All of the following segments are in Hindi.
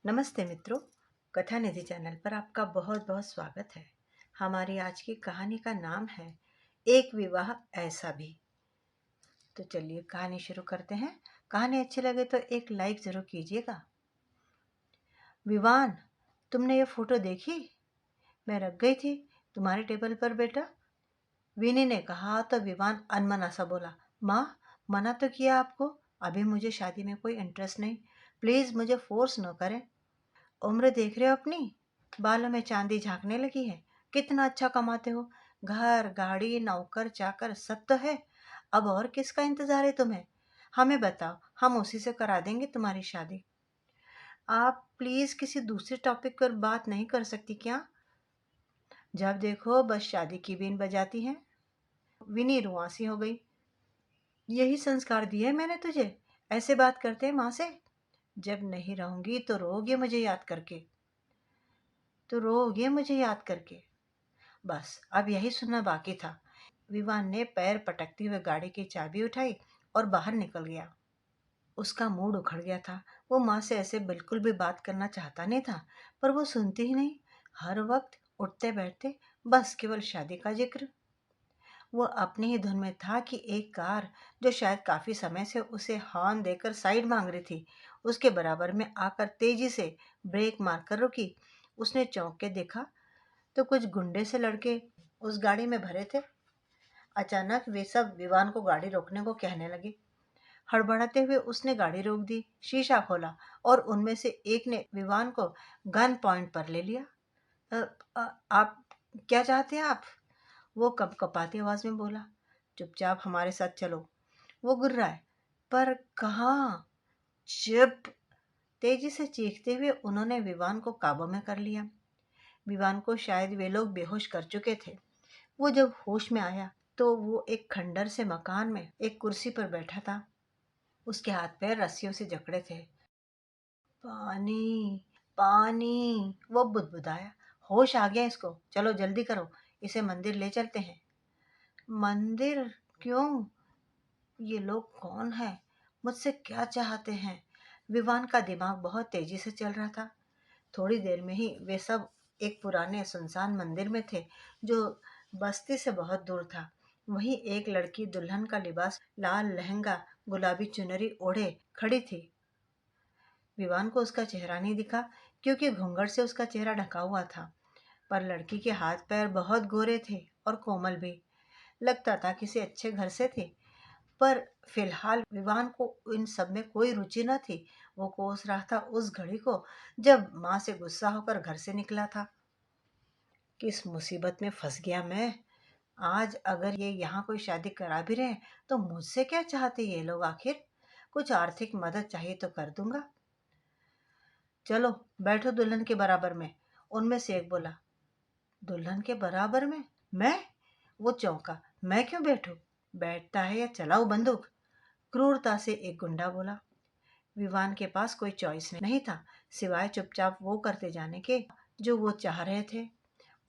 नमस्ते मित्रों। कथा निधि चैनल पर आपका बहुत बहुत स्वागत है। हमारी आज की कहानी का नाम है एक विवाह ऐसा भी। तो चलिए कहानी शुरू करते हैं। कहानी अच्छी लगे तो एक लाइक जरूर कीजिएगा। विवान, तुमने ये फोटो देखी? मैं रख गई थी तुम्हारे टेबल पर बेटा, विनी ने कहा तो विवान अनमना सा बोला। माँ, मना तो किया आपको, अभी मुझे शादी में कोई इंटरेस्ट नहीं, प्लीज मुझे फोर्स न करें। उम्र देख रहे हो अपनी, बालों में चांदी झांकने लगी है। कितना अच्छा कमाते हो, घर गाड़ी नौकर चाकर सब तो है। अब और किसका इंतजार है तुम्हें? हमें बताओ, हम उसी से करा देंगे तुम्हारी शादी। आप प्लीज किसी दूसरे टॉपिक पर बात नहीं कर सकती क्या? जब देखो बस शादी की बीन बजाती हैं। विनी रुआसी हो गई। यही संस्कार दिए मैंने तुझे, ऐसे बात करते हैं माँ से? जब नहीं रहूंगी तो रोगे मुझे याद करके, तो रोगे मुझे याद करके। बस अब यही सुनना बाकी था। विवान ने पैर पटकते हुए गाड़ी की चाबी उठाई और बाहर निकल गया। उसका मूड उखड़ गया था। वो माँ से ऐसे बिल्कुल भी बात करना चाहता नहीं था, पर वो सुनती ही नहीं। हर वक्त उठते बैठते बस केवल शादी का जिक्र। वो अपनी ही धुन में था कि एक कार, जो शायद काफी समय से उसे हॉर्न देकर साइड मांग रही थी, उसके बराबर में आकर तेजी से ब्रेक मारकर रुकी। उसने चौंक के देखा तो कुछ गुंडे से लड़के उस गाड़ी में भरे थे। अचानक वे सब विवान को गाड़ी रोकने को कहने लगे। हड़बड़ाते हुए उसने गाड़ी रोक दी, शीशा खोला और उनमें से एक ने विवान को गन पॉइंट पर ले लिया। "अ, आप क्या चाहते हैं आप?" वो कपकपाती आवाज में बोला। "चुपचाप हमारे साथ चलो।" वो गुर्राए, "पर कहाँ?" "चुप!" तेजी से चीखते हुए उन्होंने विवान को काबू में कर लिया। विवान को शायद वे लोग बेहोश कर चुके थे। वो जब होश में आया तो वो एक खंडर से मकान में एक कुर्सी पर बैठा था। उसके हाथ पैर रस्सियों से जकड़े थे। पानी, पानी, वो बुदबुदाया। होश आ गया इसको, चलो जल्दी करो, इसे मंदिर ले चलते हैं। मंदिर? क्यों? ये लोग कौन है? मुझसे क्या चाहते हैं? विवान का दिमाग बहुत तेजी से चल रहा था। थोड़ी देर में ही वे सब एक पुराने सुनसान मंदिर में थे, जो बस्ती से बहुत दूर था। वहीं एक लड़की दुल्हन का लिबास, लाल लहंगा, गुलाबी चुनरी ओढ़े खड़ी थी। विवान को उसका चेहरा नहीं दिखा, क्योंकि घूंघट से उसका चेहरा ढका हुआ था। पर लड़की के हाथ पैर बहुत गोरे थे और कोमल भी। लगता था किसी अच्छे घर से थी। पर फिलहाल विवान को इन सब में कोई रुचि न थी। वो कोस रहा था उस घड़ी को जब माँ से गुस्सा होकर घर से निकला था। किस मुसीबत में फंस गया मैं। आज अगर ये यहाँ कोई शादी करा भी रहे तो मुझसे क्या चाहते ये लोग आखिर? कुछ आर्थिक मदद चाहिए तो कर दूंगा। चलो बैठो दुल्हन के बराबर में, उनमें से एक बोला। दुल्हन के बराबर में? मैं? वो चौंका। मैं क्यों बैठूं? बैठता है या चलाऊ बंदूक? क्रूरता से एक गुंडा बोला। विवान के पास कोई चॉइस नहीं था, सिवाय चुपचाप वो करते जाने के जो वो चाह रहे थे।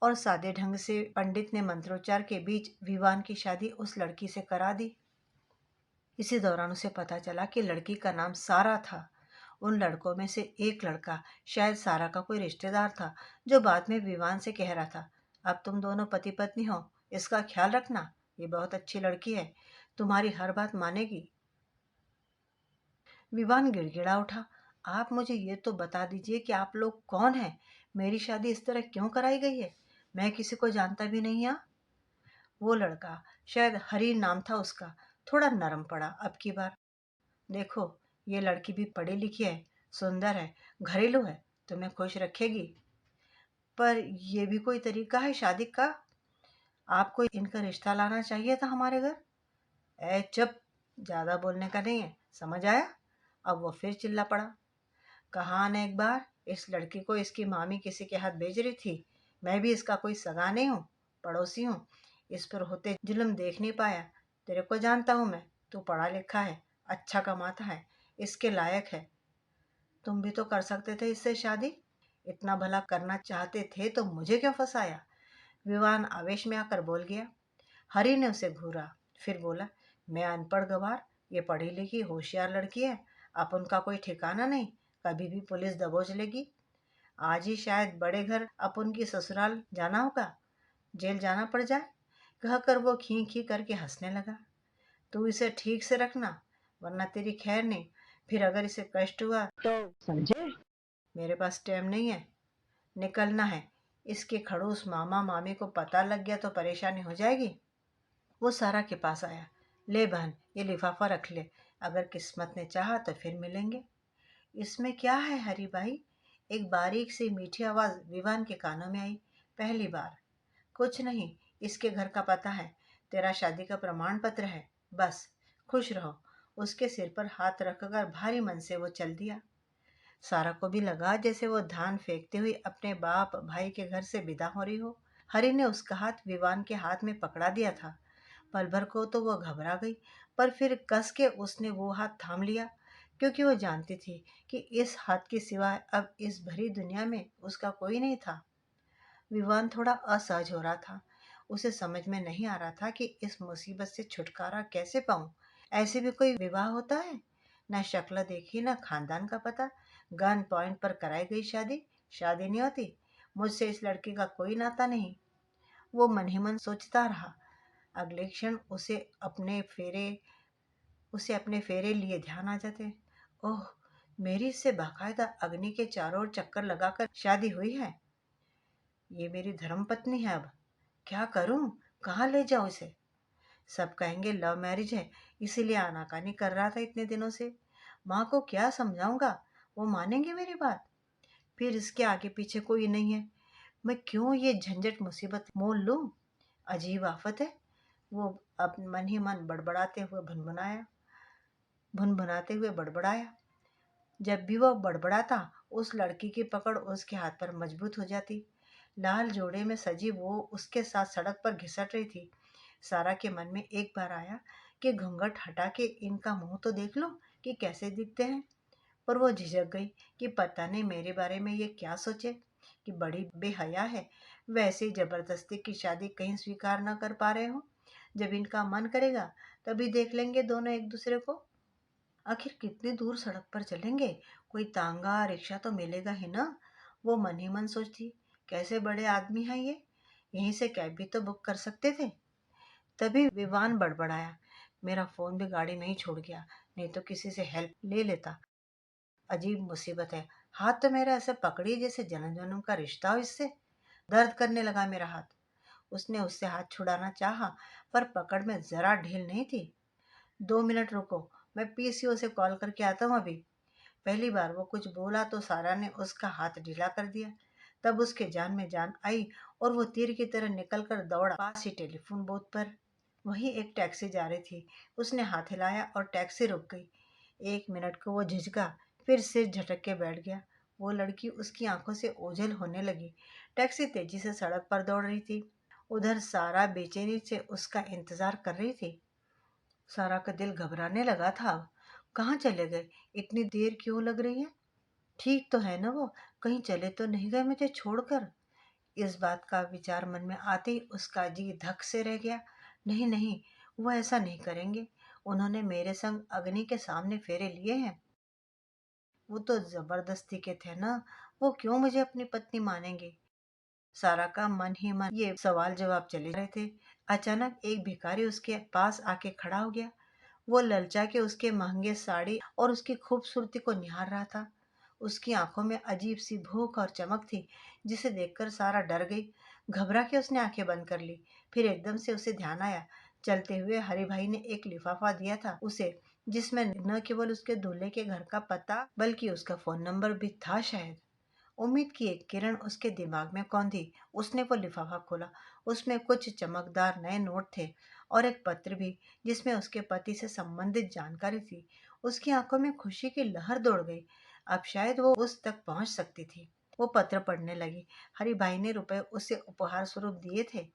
और सादे ढंग से पंडित ने मंत्रोच्चार के बीच विवान की शादी उस लड़की से करा दी। इसी दौरान उसे पता चला कि लड़की का नाम सारा था। उन लड़कों में से एक लड़का शायद सारा का कोई रिश्तेदार था, जो बाद में विवान से कह रहा था, अब तुम दोनों पति पत्नी हो, इसका ख्याल रखना, ये बहुत अच्छी लड़की है, तुम्हारी हर बात मानेगी। विवान गिड़गिड़ा उठा। आप मुझे ये तो बता दीजिए कि आप लोग कौन हैं? मेरी शादी इस तरह क्यों कराई गई है? मैं किसी को जानता भी नहीं। यहाँ वो लड़का, शायद हरी नाम था उसका, थोड़ा नरम पड़ा अब की बार। देखो, ये लड़की भी पढ़ी लिखी है, सुंदर है, घरेलू है, तुम्हें खुश रखेगी। पर ये भी कोई तरीका है शादी का? आपको इनका रिश्ता लाना चाहिए था हमारे घर। ए चुप, ज्यादा बोलने का नहीं है, समझ आया? अब वो फिर चिल्ला पड़ा। कहा न एक बार, इस लड़की को इसकी मामी किसी के हाथ भेज रही थी। मैं भी इसका कोई सगा नहीं हूँ, पड़ोसी हूँ। इस पर होते जुल्म देख नहीं पाया। तेरे को जानता हूँ मैं, तू पढ़ा लिखा है, अच्छा कमाता है, इसके लायक है। तुम भी तो कर सकते थे इससे शादी। इतना भला करना चाहते थे तो मुझे क्यों फंसाया? विवान आवेश में आकर बोल गया। हरि ने उसे घूरा, फिर बोला, मैं अनपढ़ गवार, ये पढ़ी लिखी होशियार लड़की है, अब उनका कोई ठिकाना नहीं। कभी भी पुलिस दबोच लेगी। आज ही शायद बड़े घर अपन की ससुराल जाना होगा, जेल जाना पड़ जाए। कहकर वो खी खी करके हंसने लगा। तू इसे ठीक से रखना, वरना तेरी खैर नहीं। फिर अगर इसे कष्ट हुआ तो समझे, मेरे पास टाइम नहीं है, निकलना है। इसके खड़ूस मामा मामी को पता लग गया तो परेशानी हो जाएगी। वो सारा के पास आया। ले बहन, ये लिफाफा रख ले, अगर किस्मत ने चाहा तो फिर मिलेंगे। इसमें क्या है हरी भाई? एक बारीक सी मीठी आवाज विवान के कानों में आई। पहली बार। कुछ नहीं, इसके घर का पता है, तेरा शादी का प्रमाण पत्र है, बस खुश रहो। उसके सिर पर हाथ रखकर भारी मन से वो चल दिया। सारा को भी लगा जैसे वो धान फेंकते हुए अपने बाप भाई के घर से विदा हो रही हो। हरी ने उसका हाथ विवान के हाथ में पकड़ा दिया था। पल भर को तो वो घबरा गई, पर फिर कस के उसने वो हाथ थाम लिया, क्योंकि वो जानती थी कि इस हाथ के सिवाय अब इस भरी दुनिया में उसका कोई नहीं था। विवान थोड़ा असहज हो रहा था। उसे समझ में नहीं आ रहा था कि इस मुसीबत से छुटकारा कैसे पाऊं। ऐसे भी कोई विवाह होता है? न शक्ल देखी, न खानदान का पता, गन पॉइंट पर कराई गई शादी शादी नहीं होती। मुझसे इस लड़की का कोई नाता नहीं, वो मन ही मन सोचता रहा। अगले क्षण उसे अपने फेरे लिए ध्यान आ जाते। ओह, मेरी इससे बाकायदा अग्नि के चारों ओर चक्कर लगाकर शादी हुई है। ये मेरी धर्मपत्नी है। अब क्या करूं? कहाँ ले जाऊं इसे? सब कहेंगे लव मैरिज है, इसीलिए आनाकानी कर रहा था इतने दिनों से। माँ को क्या समझाऊंगा? वो मानेंगे मेरी बात? फिर इसके आगे पीछे कोई नहीं है, मैं क्यों ये झंझट मुसीबत मोल लूं? अजीब आफत है। वो अब मन ही मन भुनभुनाते हुए बड़बड़ाया। जब भी वह बड़बड़ाता, उस लड़की की पकड़ उसके हाथ पर मजबूत हो जाती। लाल जोड़े में सजी वो उसके साथ सड़क पर घिसट रही थी। सारा के मन में एक बार आया कि घूंघट हटा के इनका मुंह तो देख लो कि कैसे दिखते हैं। पर वो झिझक गई कि पता नहीं मेरे बारे में ये क्या सोचे, कि बड़ी बेहया है। वैसे ही जबरदस्ती की शादी कहीं स्वीकार न कर पा रहे हो। जब इनका मन करेगा तभी देख लेंगे दोनों एक दूसरे को। आखिर कितनी दूर सड़क पर चलेंगे? कोई तांगा रिक्शा तो मिलेगा ही ना, वो मन ही मन सोचती। कैसे बड़े आदमी हैं ये, यहीं से कैब भी तो बुक कर सकते थे। तभी विवान बड़बड़ाया। मेरा फोन भी गाड़ी में ही छोड़ गया, नहीं तो किसी से हेल्प ले लेता। अजीब मुसीबत है, हाथ तो मेरा ऐसे पकड़ी जैसे जन्म जन्म का रिश्ता हो इससे। दर्द करने लगा मेरा हाथ। उसने उससे हाथ छुड़ाना चाहा, पर पकड़ में जरा ढील नहीं थी। 2 मिनट रुको, मैं पीसीओ से कॉल करके आता हूँ अभी। पहली बार वो कुछ बोला तो सारा ने उसका हाथ ढीला कर दिया। तब उसके जान में जान आई और वो तीर की तरह निकलकर दौड़ा पास ही टेलीफोन बूथ पर। वहीं एक टैक्सी जा रही थी। उसने हाथ हिलाया और टैक्सी रुक गई। 1 मिनट को वो झिझका, फिर सिर झटक के बैठ गया। वो लड़की उसकी आंखों से ओझल होने लगी। टैक्सी तेजी से सड़क पर दौड़ रही थी। उधर सारा बेचैनी से उसका इंतजार कर रही थी। सारा का दिल घबराने लगा था। अब कहाँ चले गए? इतनी देर क्यों लग रही है? ठीक तो है ना वो? कहीं चले तो नहीं गए मुझे छोड़कर? इस बात का विचार मन में आते ही उसका जी धक से रह गया। नहीं नहीं, वो ऐसा नहीं करेंगे। उन्होंने मेरे संग अग्नि के सामने फेरे लिए हैं। वो तो जबरदस्ती के थे ना, वो क्यों मुझे अपनी पत्नी मानेंगे? सारा का मन ही मन ये सवाल जवाब चले रहे थे। अचानक एक भिखारी उसके पास आके खड़ा हो गया। वो ललचा के उसके महंगे साड़ी और उसकी खूबसूरती को निहार रहा था। उसकी आंखों में अजीब सी भूख और चमक थी, जिसे देखकर सारा डर गई। घबरा के उसने आंखें बंद कर ली। फिर एकदम से उसे ध्यान आया। चलते हुए हरि भाई ने एक लिफाफा दिया था उसे, जिसमें न केवल उसके दूल्हे के घर का पता बल्कि उसका फोन नंबर भी था शायद। उम्मीद की एक किरण उसके दिमाग में कौंधी। उसने वो लिफाफा खोला। उसमें कुछ चमकदार नए नोट थे और एक पत्र भी, जिसमें उसके पति से संबंधित जानकारी थी। उसकी आंखों में खुशी की लहर दौड़ गई। अब शायद वो उस तक पहुंच सकती थी। वो पत्र पढ़ने लगी। हरि भाई ने रुपए उसे उपहार स्वरूप दिए थे।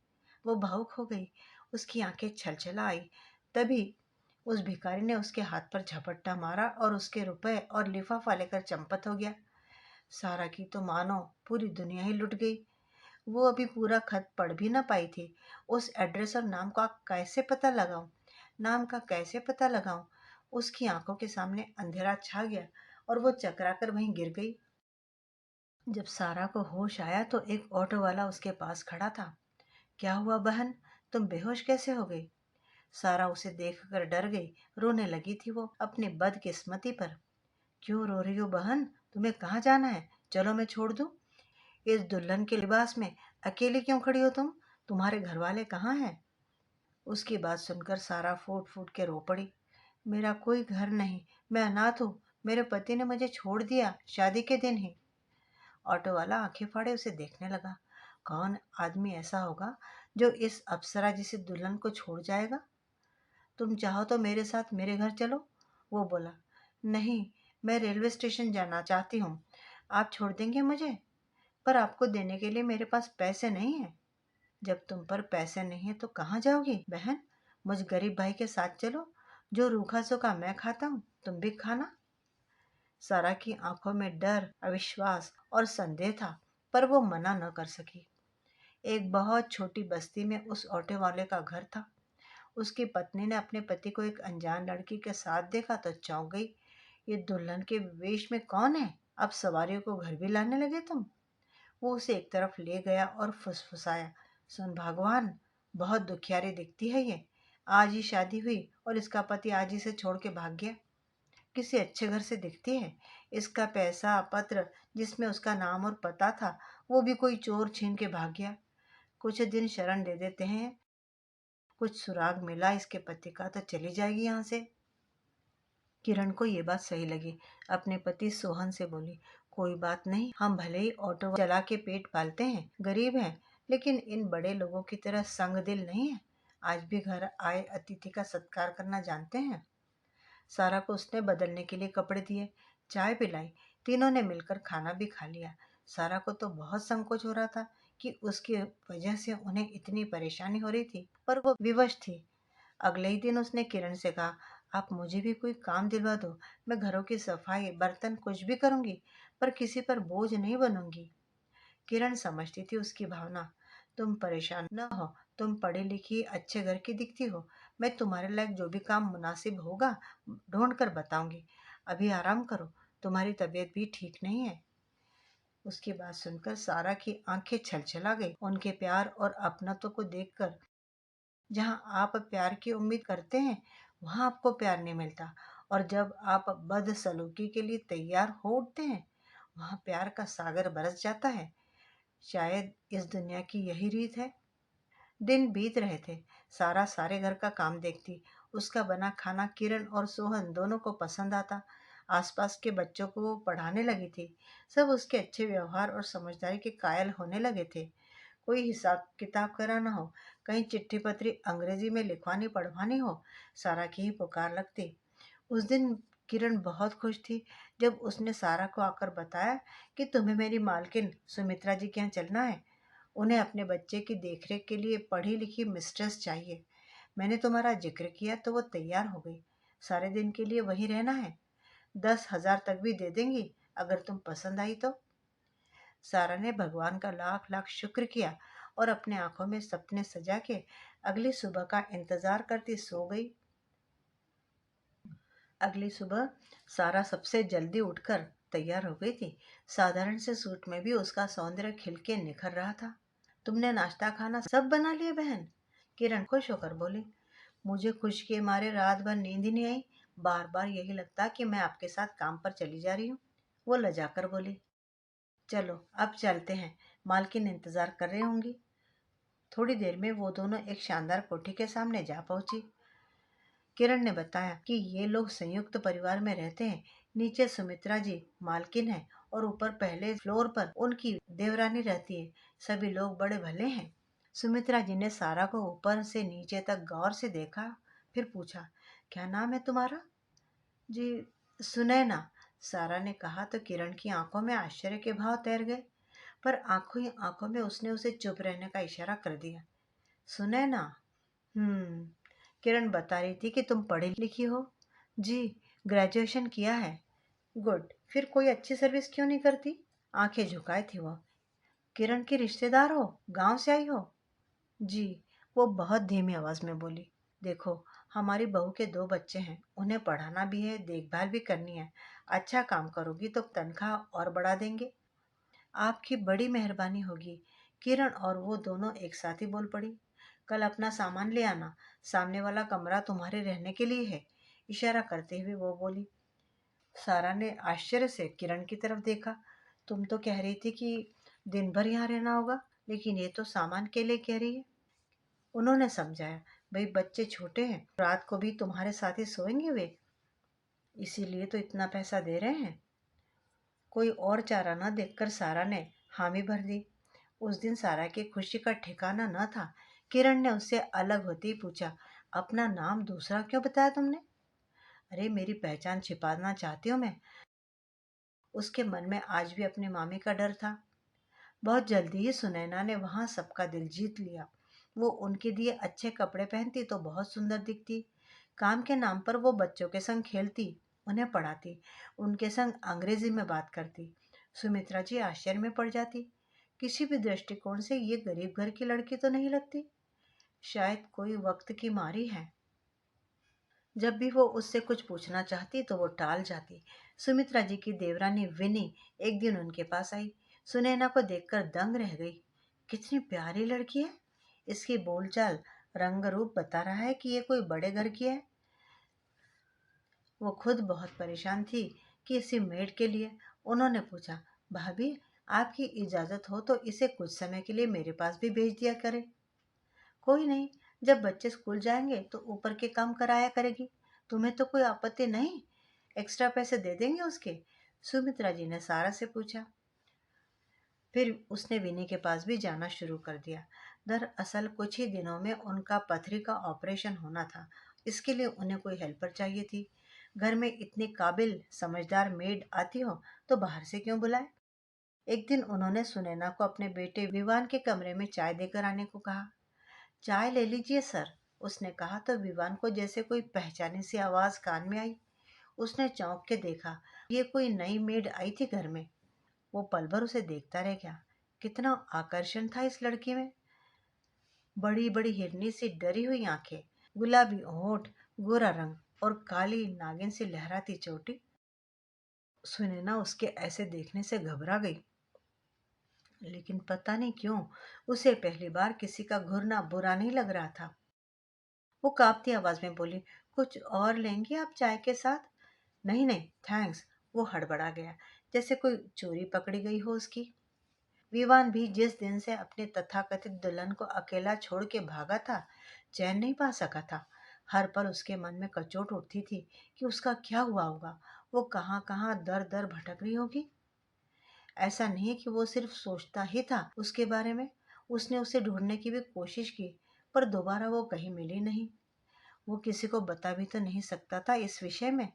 वो भावुक हो गई। उसकी आंखें छलछला आई। तभी उस भिखारी ने उसके हाथ पर झपट्टा मारा और उसके रुपए और लिफाफा लेकर चंपत हो गया। सारा की तो मानो पूरी दुनिया ही लुट गई। वो अभी पूरा खत पढ़ भी ना पाई थी। उस एड्रेस और नाम का कैसे पता लगाऊं? उसकी आंखों के सामने अंधेरा छा गया। और वो चकराकर वहीं गिर गई। जब सारा को होश आया तो एक ऑटो वाला उसके पास खड़ा था। क्या हुआ बहन, तुम बेहोश कैसे हो गई? सारा उसे देखकर डर गई। रोने लगी थी वो अपनी बदकिस्मती पर। क्यों रो रही हो बहन? तुम्हें कहाँ जाना है? चलो मैं छोड़ दूँ। इस दुल्हन के लिबास में अकेली क्यों खड़ी हो तुम? तुम्हारे घर वाले कहाँ हैं? उसकी बात सुनकर सारा फूट फूट के रो पड़ी। मेरा कोई घर नहीं, मैं अनाथ हूँ। मेरे पति ने मुझे छोड़ दिया शादी के दिन ही। ऑटो वाला आंखें फाड़े उसे देखने लगा। कौन आदमी ऐसा होगा जो इस अप्सरा जैसी दुल्हन को छोड़ जाएगा? तुम चाहो तो मेरे साथ मेरे घर चलो, वो बोला। नहीं, मैं रेलवे स्टेशन जाना चाहती हूँ। आप छोड़ देंगे मुझे? पर आपको देने के लिए मेरे पास पैसे नहीं है। जब तुम पर पैसे नहीं है तो कहाँ जाओगी बहन? मुझ गरीब भाई के साथ चलो। जो रूखा सूखा मैं खाता हूँ तुम भी खाना। सारा की आंखों में डर, अविश्वास और संदेह था, पर वो मना न कर सकी। एक बहुत छोटी बस्ती में उस ऑटो वाले का घर था। उसकी पत्नी ने अपने पति को एक अनजान लड़की के साथ देखा तो चौंक गई। ये दुल्हन के वेश में कौन है? अब सवारियों को घर भी लाने लगे तुम? वो उसे एक तरफ ले गया और फुसफुसाया, सुन भगवान, बहुत दुखियारी दिखती है ये। आज ही शादी हुई और इसका पति आज ही से छोड़ के भाग गया। किसी अच्छे घर से दिखती है। इसका पैसा पत्र जिसमें उसका नाम और पता था वो भी कोई चोर छीन के भाग गया। कुछ दिन शरण दे देते हैं, कुछ सुराग मिला इसके पति का तो चली जाएगी यहाँ से। किरण को ये बात सही लगी। अपने पति सोहन से बोली, कोई बात नहीं, हम भले ही ऑटो चला के पेट पालते हैं, गरीब हैं, लेकिन इन बड़े लोगों की तरह संग दिल नहीं है। आज भी घर आए अतिथि का सत्कार करना जानते हैं। सारा को उसने बदलने के लिए कपड़े दिए, चाय पिलाई। तीनों ने मिलकर खाना भी खा लिया। सारा को तो बहुत संकोच हो रहा था कि उसकी वजह से उन्हें इतनी परेशानी हो रही थी, पर वो विवश थी। अगले ही दिन उसने किरण से कहा, आप मुझे भी कोई काम दिलवा दो। मैं घरों की सफाई, बर्तन कुछ भी करूंगी, पर किसी पर बोझ नहीं बनूंगी। किरण समझती थी उसकी भावना। तुम परेशान न हो, तुम पढ़ी लिखी अच्छे घर की दिखती हो। मैं तुम्हारे लायक जो भी काम मुनासिब होगा ढूंढ कर बताऊंगी। अभी आराम करो, तुम्हारी तबीयत भी ठीक नहीं है। उसकी बात सुनकर सारा की आंखें छलछला गई। उनके प्यार और अपनत्व को देखकर, जहाँ आप प्यार की उम्मीद करते हैं वहाँ आपको प्यार नहीं मिलता, और जब आप बदसलूकी के लिए तैयार हो उठते हैं वहाँ प्यार का सागर बरस जाता है। शायद इस दुनिया की यही रीत है। दिन बीत रहे थे। सारा सारे घर का काम देखती। उसका बना खाना किरण और सोहन दोनों को पसंद आता। आसपास के बच्चों को वो पढ़ाने लगी थी। सब उसके अच्छे व्यवहार और समझदारी के कायल होने लगे थे। कोई हिसाब किताब कराना हो, कहीं चिट्ठी पत्री अंग्रेजी में लिखवानी पढ़वानी हो, सारा की ही पुकार लगती। उस दिन किरण बहुत खुश थी जब उसने सारा को आकर बताया कि तुम्हें मेरी मालकिन सुमित्रा जी के यहाँ चलना है। उन्हें अपने बच्चे की देखरेख के लिए पढ़ी लिखी मिस्ट्रेस चाहिए। मैंने तुम्हारा जिक्र किया तो वो तैयार हो गई। सारे दिन के लिए वहीं रहना है। 10,000 तक भी दे देंगी अगर तुम पसंद आई तो। सारा ने भगवान का लाख लाख शुक्र किया और अपने आंखों में सपने सजा के अगली सुबह का इंतजार करती सो गई। अगली सुबह सारा सबसे जल्दी उठकर तैयार हो गई थी। साधारण से सूट में भी उसका सौंदर्य खिल के निखर रहा था। तुमने नाश्ता खाना सब बना लिया बहन? किरण खुश होकर बोली। मुझे खुश के मारे रात भर नींद ही नहीं आई। बार बार यही लगता कि मैं आपके साथ काम पर चली जा रही हूँ। वो लजाकर बोली। चलो अब चलते हैं, मालकिन इंतजार कर रही होंगी। थोड़ी देर में वो दोनों एक शानदार कोठी के सामने जा पहुंची। किरण ने बताया कि ये लोग संयुक्त परिवार में रहते हैं। नीचे सुमित्रा जी मालकिन है और ऊपर पहले फ्लोर पर उनकी देवरानी रहती है। सभी लोग बड़े भले हैं। सुमित्रा जी ने सारा को ऊपर से नीचे तक गौर से देखा, फिर पूछा, क्या नाम है तुम्हारा? जी, सुनैना, सारा ने कहा तो किरण की आंखों में आश्चर्य के भाव तैर गए, पर आंखों ही आंखों में उसने उसे चुप रहने का इशारा कर दिया। सुनैना? हम्म। किरण बता रही थी कि तुम पढ़ी लिखी हो। जी, ग्रेजुएशन किया है। गुड, फिर कोई अच्छी सर्विस क्यों नहीं करती? आंखें झुकाई थी वो। किरण की रिश्तेदार हो? गांव से आई हो? जी, वो बहुत धीमी आवाज में बोली। देखो, हमारी बहू के 2 बच्चे हैं, उन्हें पढ़ाना भी है, देखभाल भी करनी है। अच्छा काम करोगी तो तनख्वाह और बढ़ा देंगे। आपकी बड़ी मेहरबानी होगी। किरण और वो दोनों एक साथ ही बोल पड़ी। कल अपना सामान ले आना, सामने वाला कमरा तुम्हारे रहने के लिए है, इशारा करते हुए वो बोली। सारा ने आश्चर्य से किरण की तरफ देखा। तुम तो कह रही थी कि दिन भर यहाँ रहना होगा, लेकिन ये तो सामान के लिए कह रही है। उन्होंने समझाया, भाई बच्चे छोटे हैं, रात को भी तुम्हारे साथ ही सोएंगे वे, इसीलिए तो इतना पैसा दे रहे हैं। कोई और चारा न देखकर सारा ने हामी भर दी। उस दिन सारा की खुशी का ठिकाना न था। किरण ने उससे अलग होते ही पूछा, अपना नाम दूसरा क्यों बताया तुमने? अरे मेरी पहचान छिपाना चाहती हूँ मैं। उसके मन में आज भी अपनी मामी का डर था। बहुत जल्दी ही सुनैना ने वहां सबका दिल जीत लिया। वो उनके दिए अच्छे कपड़े पहनती तो बहुत सुंदर दिखती। काम के नाम पर वो बच्चों के संग खेलती, उन्हें पढ़ाती, उनके संग अंग्रेजी में बात करती। सुमित्रा जी आश्चर्य में पड़ जाती। किसी भी दृष्टिकोण से ये गरीब घर की लड़की तो नहीं लगती। शायद कोई वक्त की मारी है। जब भी वो उससे कुछ पूछना चाहती तो वो टाल जाती। सुमित्रा जी की देवरानी विनी एक दिन उनके पास आई। सुनैना को देखकर दंग रह गई। कितनी प्यारी लड़की है। इसकी बोलचाल, रंग रूप बता रहा है कि ये कोई बड़े घर की है। वो खुद बहुत परेशान थी कि इसी मेड के लिए। उन्होंने पूछा, भाभी आपकी इजाजत हो तो इसे कुछ समय के लिए मेरे पास भी भेज दिया करें। कोई नहीं, जब बच्चे स्कूल जाएंगे तो ऊपर के काम कराया करेगी। तुम्हें तो कोई आपत्ति नहीं? एक्स्ट्रा पैसे दे देंगे उसके। सुमित्रा जी ने सारा से पूछा। फिर उसने विनी के पास भी जाना शुरू कर दिया। दरअसल कुछ ही दिनों में उनका पथरी का ऑपरेशन होना था। इसके लिए उन्हें कोई हेल्पर चाहिए थी। घर में इतनी काबिल समझदार मेड आती हो तो बाहर से क्यों बुलाए? एक दिन उन्होंने सुनैना को अपने बेटे विवान के कमरे में चाय देकर आने को कहा। चाय ले लीजिए सर, उसने कहा तो विवान को जैसे कोई पहचानी सी आवाज कान में आई। उसने चौंक के देखा। ये कोई नई मेड आई थी घर में। वो पल भर उसे देखता रह गया। कितना आकर्षण था इस लड़की में। बड़ी बड़ी हिरनी सी डरी हुई आंखें, गुलाबी होंठ, गोरा रंग और काली नागिन सी लहराती चोटी। सुनैना उसके ऐसे देखने से घबरा गई, लेकिन पता नहीं क्यों उसे पहली बार किसी का घूरना बुरा नहीं लग रहा था। वो कांपती आवाज में बोली, कुछ और लेंगे आप चाय के साथ? नहीं नहीं थैंक्स। वो हड़बड़ा गया, जैसे कोई चोरी पकड़ी गई हो उसकी। विवान भी जिस दिन से अपने तथाकथित दुल्हन को अकेला छोड़ के भागा था, चैन नहीं पा सका था। हर पल उसके मन में कचोट उठती थी कि उसका क्या हुआ होगा। वो कहाँ कहाँ दर दर भटक रही होगी। ऐसा नहीं कि वो सिर्फ सोचता ही था उसके बारे में। उसने उसे ढूंढने की भी कोशिश की, पर दोबारा वो कहीं मिली नहीं। वो किसी को बता भी तो नहीं सकता था इस विषय में,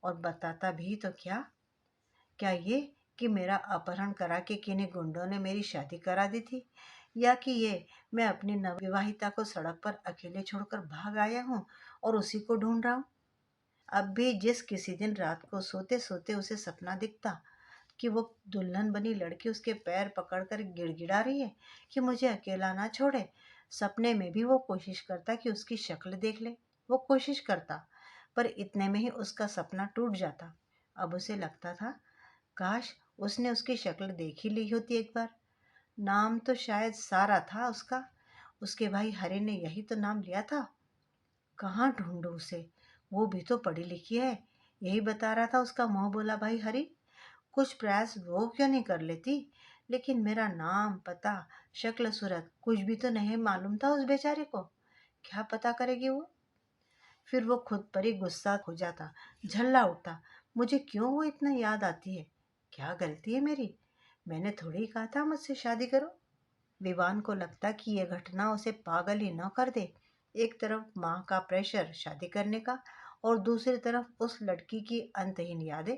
और बताता भी तो क्या? क्या ये कि मेरा अपहरण करा के किन्हीं गुंडों ने मेरी शादी करा दी थी, या कि ये मैं अपनी नवविवाहिता को सड़क पर अकेले छोड़कर भाग आया हूँ और उसी को ढूंढ रहा हूँ। अब भी जिस किसी दिन रात को सोते सोते उसे सपना दिखता कि वो दुल्हन बनी लड़की उसके पैर पकड़कर गिड़गिड़ा रही है कि मुझे अकेला ना छोड़े, सपने में भी वो कोशिश करता कि उसकी शक्ल देख ले। वो कोशिश करता, पर इतने में ही उसका सपना टूट जाता। अब उसे लगता था, काश उसने उसकी शक्ल देख ही ली होती एक बार। नाम तो शायद सारा था उसका। उसके भाई हरि ने यही तो नाम लिया था। कहाँ ढूंढूं उसे? वो भी तो पढ़ी लिखी है। यही बता रहा था उसका मुंह बोला भाई हरि। कुछ प्रयास वो क्यों नहीं कर लेती? लेकिन मेरा नाम, पता, शक्ल सूरत कुछ भी तो नहीं मालूम था उस बेचारे को। क्या पता करेगी वो? फिर वो खुद पर ही गुस्सा हो जाता, झल्ला उठता। मुझे क्यों वो इतना याद आती है? क्या गलती है मेरी? मैंने थोड़ी ही कहा था मुझसे शादी करो। विवान को लगता कि यह घटना उसे पागल ही न कर दे। एक तरफ माँ का प्रेशर शादी करने का, और दूसरी तरफ उस लड़की की अंतहीन यादें।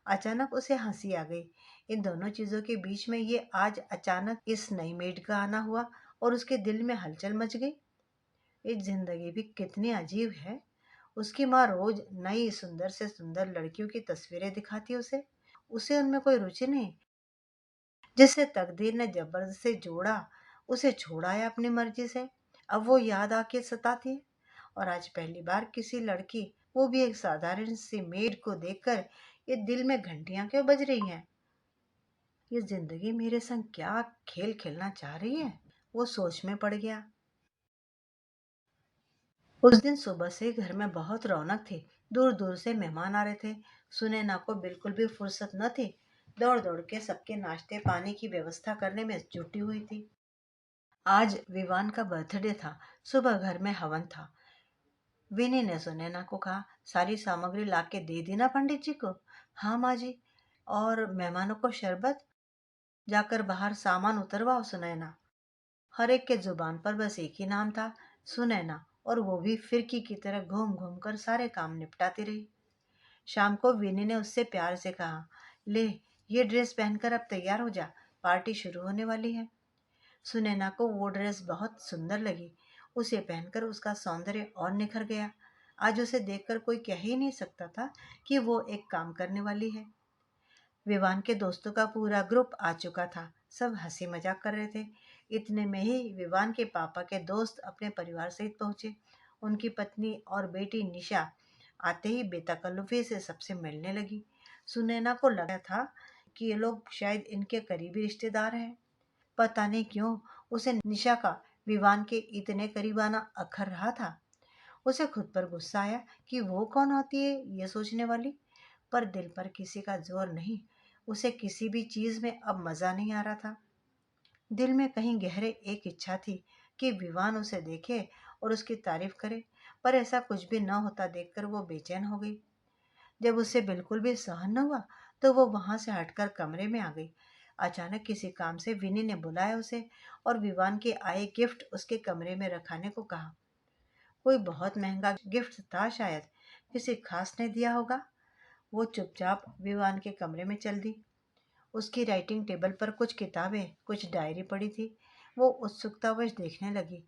अचानक उसे हंसी आ गई। इन दोनों चीजों के बीच में ये आज अचानक इस नई मेड का आना हुआ और उसके दिल में हलचल मच गई। ये जिंदगी भी कितनी अजीब है। उसकी माँ रोज नई सुंदर से सुंदर लड़कियों की तस्वीरें दिखाती उसे। उसे उनमें कोई रुचि नहीं। जिसे तकदीर ने जबरदस्ती जोड़ा, उसे छोड़ा है अपनी मर्जी से। अब वो याद आके सताती है, और आज पहली बार किसी लड़की, वो भी एक साधारण सी मेड को देखकर ये दिल में घंटियां क्यों बज रही हैं? ये जिंदगी मेरे संग क्या खेल खेलना चाह रही है? वो सोच में पड़ गया। उस दिन सुबह से घर में बहुत रौनक थी। दूर दूर से मेहमान आ रहे थे। सुनैना को बिल्कुल भी फुर्सत न थी। दौड़ दौड़ के सबके नाश्ते पानी की व्यवस्था करने में जुटी हुई थी। आज विवान का बर्थडे था। सुबह घर में हवन था। विनी ने सुनैना को कहा, सारी सामग्री लाके दे दी ना पंडित जी को? हाँ माँ जी। और मेहमानों को शरबत? जाकर बाहर सामान उतरवाओ सुनैना। हर एक के जुबान पर बस एक ही नाम था, सुनैना, और वो भी फिरकी की तरह घूम घूम कर सारे काम निपटाती रही। शाम को विनी ने उससे प्यार से कहा, ले, ये ड्रेस पहनकर अब तैयार हो जा, पार्टी शुरू होने वाली है। सुनैना को वो ड्रेस बहुत सुंदर लगी। उसे पहनकर उसका सौंदर्य और निखर गया। आज उसे देखकर कोई कह ही नहीं सकता था कि वो एक काम करने वाली है। विवान के दोस्तों का पूरा ग्रुप आ चुका था। सब हंसी मजाक कर रहे थे। इतने में ही विवान के पापा के दोस्त अपने परिवार सहित पहुंचे। उनकी पत्नी और बेटी निशा आते ही बेतकल्लुफी से सबसे मिलने लगी। सुनैना को लगा था कि ये लोग शायद इनके करीबी रिश्तेदार हैं। पता नहीं क्यों उसे निशा का विवान के इतने करीब आना अखर रहा था। उसे खुद पर गुस्सा आया कि वो कौन होती है ये सोचने वाली। पर दिल पर किसी का जोर नहीं। उसे किसी भी चीज में अब मजा नहीं आ रहा था। दिल में कहीं गहरे एक इच्छा थी कि विवान उसे देखे और उसकी तारीफ करे, पर ऐसा कुछ भी न होता देखकर वो बेचैन हो गई। जब उसे बिल्कुल भी सहन न हुआ तो वो वहां से हटकर कमरे में आ गई। अचानक किसी काम से विनी ने बुलाया उसे और विवान के आए गिफ्ट उसके कमरे में रखाने को कहा। कोई बहुत महंगा गिफ्ट था शायद, किसी खास ने दिया होगा। वो चुपचाप विवान के कमरे में चल दी। उसकी राइटिंग टेबल पर कुछ किताबें, कुछ डायरी पड़ी थी। वो उत्सुकतावश देखने लगी।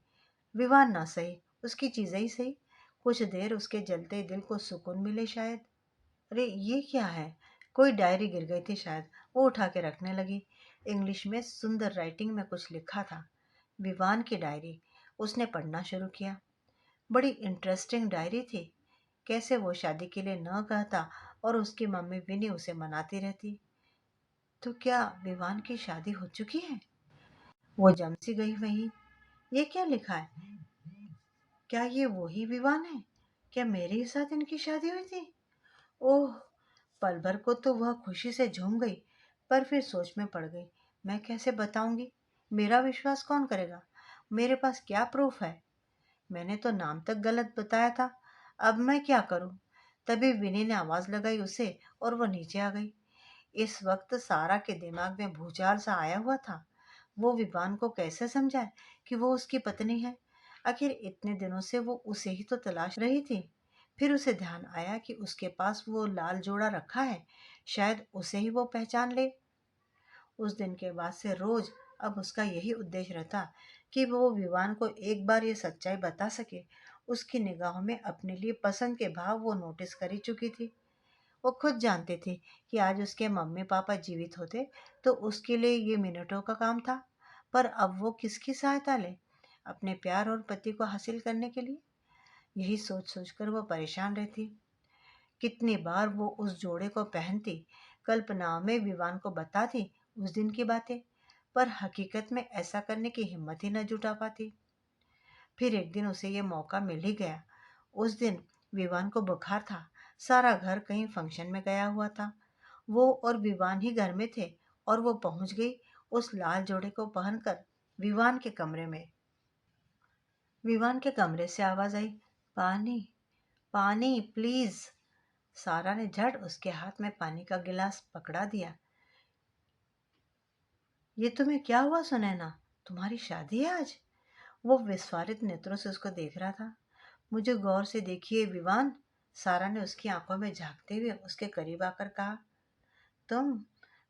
विवान ना सही, उसकी चीजें ही सही। कुछ देर उसके जलते दिल को सुकून मिले शायद। अरे ये क्या है? कोई डायरी गिर गई थी शायद। वो उठा के रखने लगी। इंग्लिश में सुंदर राइटिंग में कुछ लिखा था। विवान की डायरी। उसने पढ़ना शुरू किया। बड़ी इंटरेस्टिंग डायरी थी। कैसे वो शादी के लिए न कहता और उसकी मम्मी विनी उसे मनाती रहती। तो क्या विवान की शादी हो चुकी है? वो जम सी गई वहीं। ये क्या लिखा है? क्या ये वही विवान है? क्या मेरे ही साथ इनकी शादी हुई थी? ओह! पल भर को तो वह खुशी से झूम गई, पर फिर सोच में पड़ गई। मैं कैसे बताऊंगी? मेरा विश्वास कौन करेगा? मेरे पास क्या प्रूफ है? मैंने तो नाम तक गलत बताया था। अब मैं क्या करूं? तभी विनी ने आवाज लगाई उसे और वो नीचे आ गई। इस वक्त सारा के दिमाग में भूचाल सा आया हुआ था। वो विवान को कैसे समझाए कि वो उसकी पत्नी है? आखिर इतने दिनों से वो उसे ही तो तलाश रही थी। फिर उसे ध्यान आया कि उसके पास वो लाल जोड़ा रखा है। शायद उसे ही वो पहचान ले। उस दिन के बाद से रोज अब उसका यही उद्देश्य रहता कि वो विवान को एक बार ये सच्चाई बता सके। उसकी निगाहों में अपने लिए पसंद के भाव वो नोटिस कर ही चुकी थी। वो खुद जानती थी कि आज उसके मम्मी पापा जीवित होते तो उसके लिए ये मिनटों का काम था। पर अब वो किसकी सहायता ले अपने प्यार और पति को हासिल करने के लिए? यही सोच सोच कर वो परेशान रहती। कितनी बार वो उस जोड़े को पहनती, कल्पनाओं में विवान को बताती उस दिन की बातें, पर हकीकत में ऐसा करने की हिम्मत ही न जुटा पाती। फिर एक दिन उसे ये मौका मिल ही गया। उस दिन विवान को बुखार था। सारा घर कहीं फंक्शन में गया हुआ था। वो और विवान ही घर में थे और वो पहुंच गई उस लाल जोड़े को पहनकर विवान के कमरे में। विवान के कमरे से आवाज आई, पानी, पानी प्लीज। सारा ने झट उसके हाथ में पानी का गिलास पकड़ा दिया। ये तुम्हें क्या हुआ सुनैना? तुम्हारी शादी है आज? वो विस्फारित नेत्रों से उसको देख रहा था। मुझे गौर से देखिए विवान। सारा ने उसकी आंखों में झांकते हुए उसके करीब आकर कहा, तुम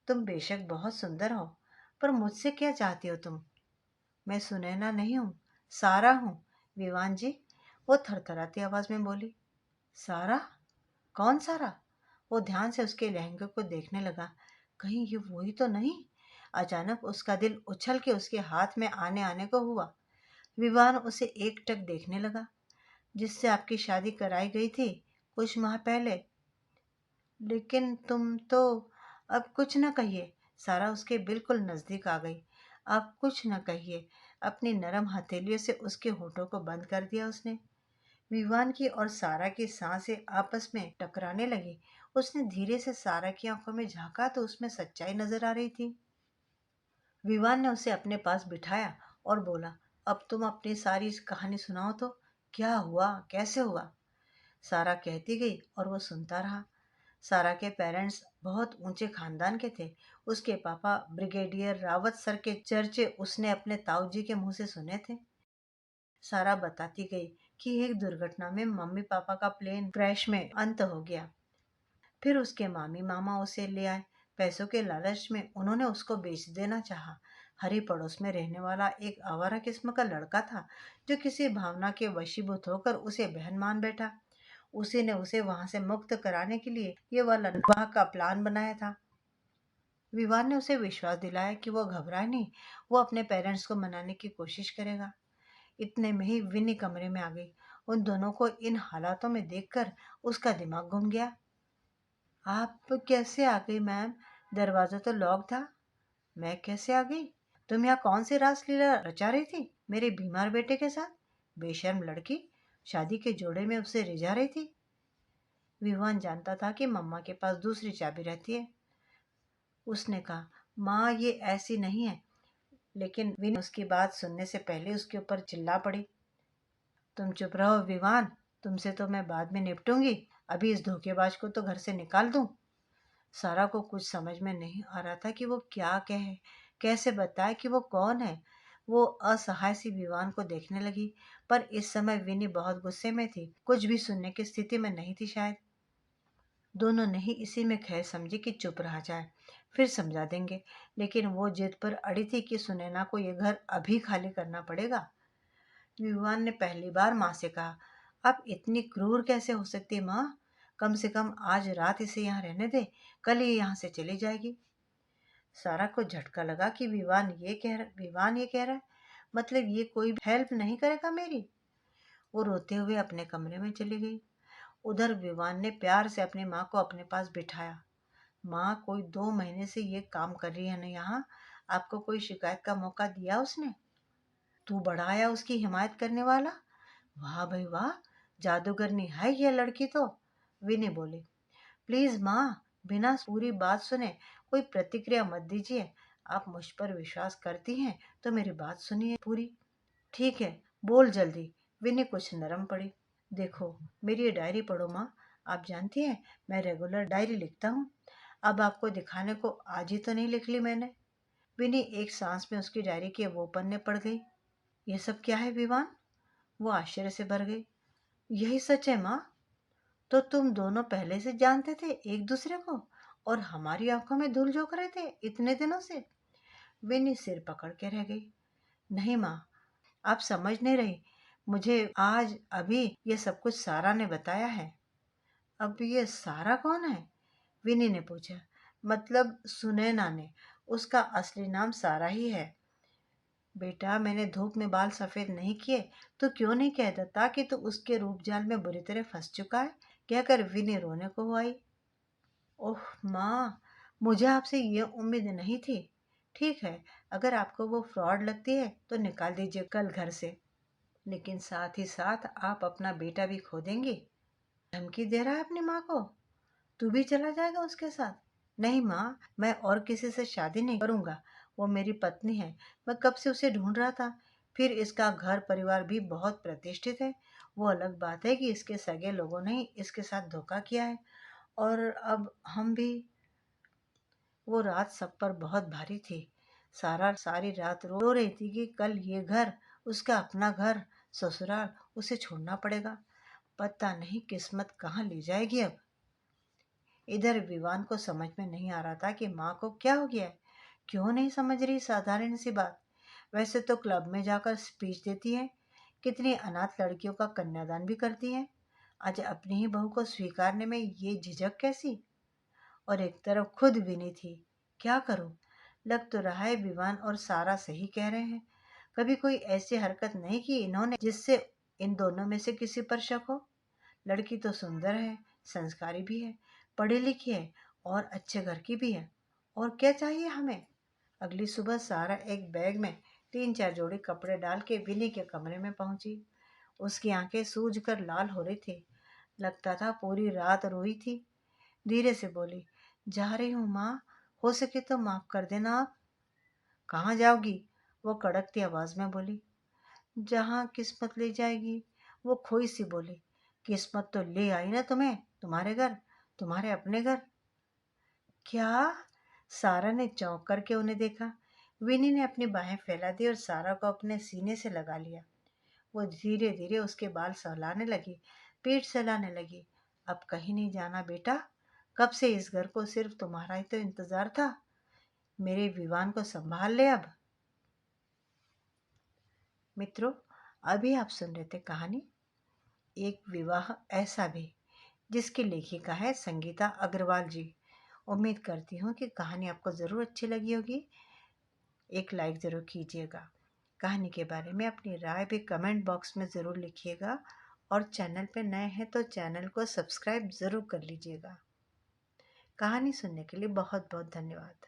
तुम बेशक बहुत सुंदर हो, पर मुझसे क्या चाहती हो तुम? मैं सुनैना नहीं हूँ, सारा हूँ, विवान जी। वो थरथराती आवाज में बोली। सारा? कौन सारा? वो ध्यान से उसके लहंगे को देखने लगा। कहीं ये वही तो नहीं? अचानक उसका दिल उछल के उसके हाथ में आने आने को हुआ। विवान उसे एकटक देखने लगा। जिससे आपकी शादी कराई गई थी कुछ माह पहले। लेकिन तुम तो अब कुछ न कहिए। सारा उसके बिल्कुल नजदीक आ गई। आप कुछ न कहिए। अपनी नरम हथेलियों से उसके होठों को बंद कर दिया उसने। विवान की और सारा की सांसें आपस में टकराने लगी। उसने धीरे से सारा की आंखों में झांका तो उसमें सच्चाई नजर आ रही थी। विवान ने उसे अपने पास बिठाया और बोला, अब तुम अपनी सारी इस कहानी सुनाओ तो। क्या हुआ, कैसे हुआ? सारा कहती गई और वो सुनता रहा। सारा के पेरेंट्स बहुत ऊंचे खानदान के थे। उसके पापा ब्रिगेडियर रावत सर के चर्चे उसने अपने ताऊ जी के मुंह से सुने थे। सारा बताती गई कि एक दुर्घटना में मम्मी पापा का प्लेन क्रैश में अंत हो गया। फिर उसके मामी मामा उसे ले आए। पैसों के लालच में उन्होंने उसको बेच देना चाहा। हरी पड़ोस में रहने वाला एक आवारा किस्म का लड़का था जो किसी भावना के वशीभूत होकर उसे बहन मान बैठा। उसी ने उसे वहां से मुक्त कराने के लिए ये वाला विवाह का प्लान बनाया था। विवान ने उसे विश्वास दिलाया कि वो घबराए नहीं, वो अपने पेरेंट्स को मनाने की कोशिश करेगा। इतने में ही विनी कमरे में आ गई। उन दोनों को इन हालातों में देखकर उसका दिमाग घूम गया। आप कैसे आ गई मैम? दरवाजा तो लॉक था। मैं कैसे आ गई? तुम यहाँ कौन सी रासलीला रचा रही थी मेरे बीमार बेटे के साथ? बेशर्म लड़की, शादी के जोड़े में उसे रिझा रही थी। विवान जानता था कि मम्मा के पास दूसरी चाबी रहती है। उसने कहा, माँ ये ऐसी नहीं है। लेकिन विनी उसकी बात सुनने से पहले उसके ऊपर चिल्ला पड़ी। तुम चुप रहो विवान, तुमसे तो मैं बाद में निपटूंगी। अभी इस धोखेबाज को तो घर से निकाल दूं। सारा को कुछ समझ में नहीं आ रहा था कि वो क्या कहे, कैसे बताए कि वो कौन है। वो असहाय सी विवान को देखने लगी। पर इस समय विनी बहुत गुस्से में थी, कुछ भी सुनने की स्थिति में नहीं थी शायद। दोनों ने ही इसी में खैर समझी कि चुप रहा जाए, फिर समझा देंगे। लेकिन वो जिद पर अड़ी थी कि सुनैना को ये घर अभी खाली करना पड़ेगा। विवान ने पहली बार माँ से कहा, आप इतनी क्रूर कैसे हो सकती है माँ? कम से कम आज रात इसे यहाँ रहने दे, कल ये यहाँ से चली जाएगी। सारा को झटका लगा कि विवान ये कह रहा है, मतलब ये कोई हेल्प नहीं करेगा मेरी। वो रोते हुए अपने कमरे में चली गई। उधर विवान ने प्यार से अपनी माँ को अपने पास बिठाया। माँ, कोई 2 महीने से ये काम कर रही है ना यहाँ, आपको कोई शिकायत का मौका दिया उसने? तू बड़ा आया उसकी हिमायत करने वाला। वाह भाई वाह, जादूगरनी है ये लड़की तो। विनी बोली, प्लीज माँ, बिना पूरी बात सुने कोई प्रतिक्रिया मत दीजिए। आप मुझ पर विश्वास करती हैं तो मेरी बात सुनिए पूरी। ठीक है, बोल जल्दी। विनी कुछ नरम पड़ी। देखो, मेरी ये डायरी पढ़ो माँ। आप जानती हैं मैं रेगुलर डायरी लिखता हूँ। अब आपको दिखाने को आज ही तो नहीं लिख ली मैंने। विनी एक सांस में उसकी डायरी के वो पन्ने पढ़ गई। ये सब क्या है विवान? वो आश्चर्य से भर गई। यही सच है माँ। तो तुम दोनों पहले से जानते थे एक दूसरे को और हमारी आंखों में धूल झोंक रहे थे इतने दिनों से? विनी सिर पकड़ के रह गई। नहीं माँ, आप समझ नहीं रही। मुझे आज अभी ये सब कुछ सारा ने बताया है। अब ये सारा कौन है? विनी ने पूछा। मतलब सुनैना ने। उसका असली नाम सारा ही है। बेटा, मैंने धूप में बाल सफेद नहीं किए तो क्यों नहीं कह देता कि तू उसके रूप जाल में बुरी तरह फंस चुका है? कहकर विनी रोने को आई। ओह माँ, मुझे आपसे ये उम्मीद नहीं थी। ठीक है, अगर आपको वो फ्रॉड लगती है तो निकाल दीजिए कल घर से। लेकिन साथ ही साथ आप अपना बेटा भी खो देंगी। धमकी दे रहा है अपनी माँ को? तू भी चला जाएगा उसके साथ? नहीं माँ, मैं और किसी से शादी नहीं करूँगा। वो मेरी पत्नी है। मैं कब से उसे ढूंढ रहा था। फिर इसका घर परिवार भी बहुत प्रतिष्ठित है। वो अलग बात है कि इसके सगे लोगों ने ही इसके साथ धोखा किया है। और अब हम भी। वो रात सब पर बहुत भारी थी। सारा सारी रात रो रही थी कि कल ये घर, उसका अपना घर, ससुराल, उसे छोड़ना पड़ेगा। पता नहीं किस्मत कहाँ ले जाएगी अब। इधर विवान को समझ में नहीं आ रहा था कि माँ को क्या हो गया है। क्यों नहीं समझ रही साधारण सी बात। वैसे तो क्लब में जाकर स्पीच देती है, कितनी अनाथ लड़कियों का कन्यादान भी करती है। आज अपनी ही बहू को स्वीकारने में ये झिझक कैसी? और एक तरफ खुद विनी थी। क्या करूं? लग तो रहा है विवान और सारा सही कह रहे हैं। कभी कोई ऐसी हरकत नहीं की इन्होंने जिससे इन दोनों में से किसी पर शक हो? लड़की तो सुंदर है, संस्कारी भी है, पढ़ी लिखी है और अच्छे घर की भी है। और क्या चाहिए हमें? अगली सुबह सारा एक बैग में 3-4 जोड़ी कपड़े डाल के विनी के कमरे में पहुंची। उसकी आंखें सूज कर लाल हो रही थी। लगता था पूरी रात रोई थी। धीरे से बोली, जा रही हूँ माँ, हो सके तो माफ कर देना आप। कहाँ जाओगी? वो कड़कती आवाज में बोली। जहाँ किस्मत ले जाएगी, वो खोई सी बोली। किस्मत तो ले आई ना तुम्हें, तुम्हारे घर, तुम्हारे अपने घर। क्या? सारा ने चौंक करके उन्हें देखा। विनी ने अपनी बाहें फैला दी और सारा को अपने सीने से लगा लिया। वो धीरे धीरे उसके बाल सहलाने लगी, पीठ सहलाने लगी। अब कहीं नहीं जाना बेटा, कब से इस घर को सिर्फ तुम्हारा ही तो इंतजार था। मेरे विवान को संभाल ले अब। मित्रों, अभी आप सुन रहे थे कहानी एक विवाह ऐसा भी, जिसकी लेखिका है संगीता अग्रवाल जी। उम्मीद करती हूँ कि कहानी आपको ज़रूर अच्छी लगी होगी। एक लाइक ज़रूर कीजिएगा। कहानी के बारे में अपनी राय भी कमेंट बॉक्स में ज़रूर लिखिएगा और चैनल पे नए हैं तो चैनल को सब्सक्राइब ज़रूर कर लीजिएगा। कहानी सुनने के लिए बहुत बहुत धन्यवाद।